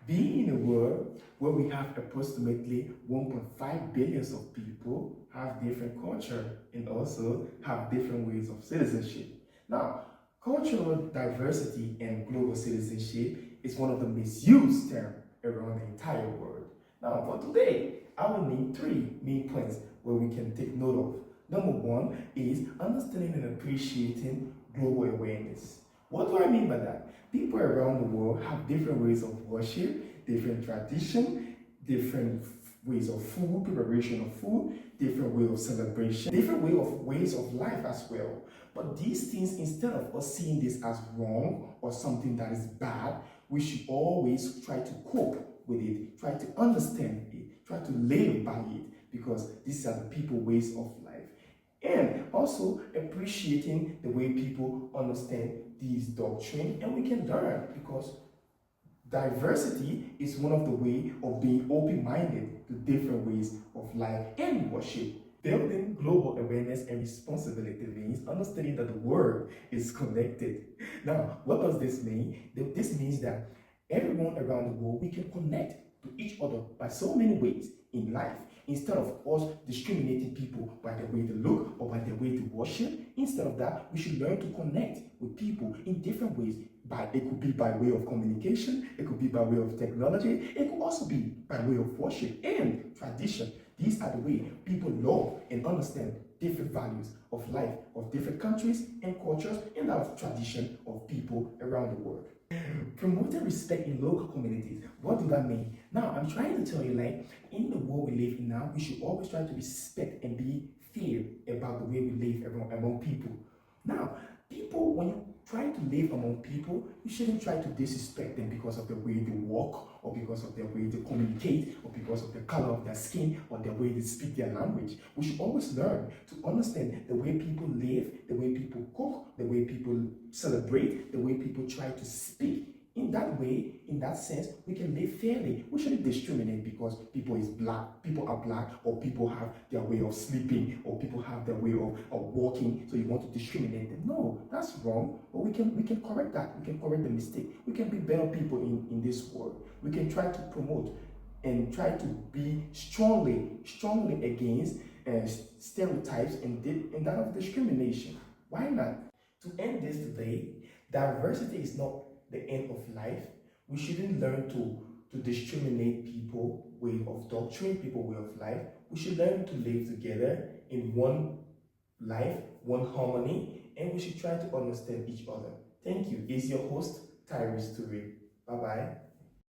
Being in a world where we have approximately 1.5 billion of people have different culture and also have different ways of citizenship. Now, cultural diversity and global citizenship is one of the misused terms around the entire world. Now, for today, I will name three main points where we can take note of. Number one is understanding and appreciating global awareness. What do I mean by that? People around the world have different ways of worship, different tradition, different ways of food, preparation of food, different way of celebration, different ways of life as well. But these things, instead of us seeing this as wrong or something that is bad, we should always try to cope with it, try to understand it, try to live by it, because these are the people ways of life. And also appreciating the way people understand these doctrine, and we can learn, because diversity is one of the ways of being open-minded to different ways of life and worship. Building global awareness and responsibility means understanding that the world is connected. Now, what does this mean? This means that everyone around the world, we can connect to each other by so many ways in life. Instead of us discriminating people by the way they look or by the way they worship, instead of that, we should learn to connect with people in different ways. It could be by way of communication, it could be by way of technology, it could also be by way of worship and tradition. These are the way people love and understand different values of life of different countries and cultures, and that of tradition of people around the world. Promoting respect in local communities. What do that mean? Now, I'm trying to tell you, like, in the world we live in now, we should always try to respect and be fair about the way we live among people. Now, people, when you try to live among people, you shouldn't try to disrespect them because of the way they walk, or because of their way they communicate, or because of the color of their skin, or the way they speak their language. We should always learn to understand the way people live, the way people cook, the way people celebrate, the way people try to speak. In that way, in that sense, we can live fairly. We shouldn't discriminate because people are black, or people have their way of sleeping, or people have their way of walking, so you want to discriminate them. No, that's wrong. But we can correct that. We can correct the mistake. We can be better people in this world. We can try to promote and try to be strongly against stereotypes and that of discrimination. Why not? To end this today, diversity is not the end of life. We shouldn't learn to discriminate people way of doctrine, people way of life. We should learn to live together in one life, one harmony, and we should try to understand each other. Thank you. It's your host, Tyrese Toure. Bye-bye.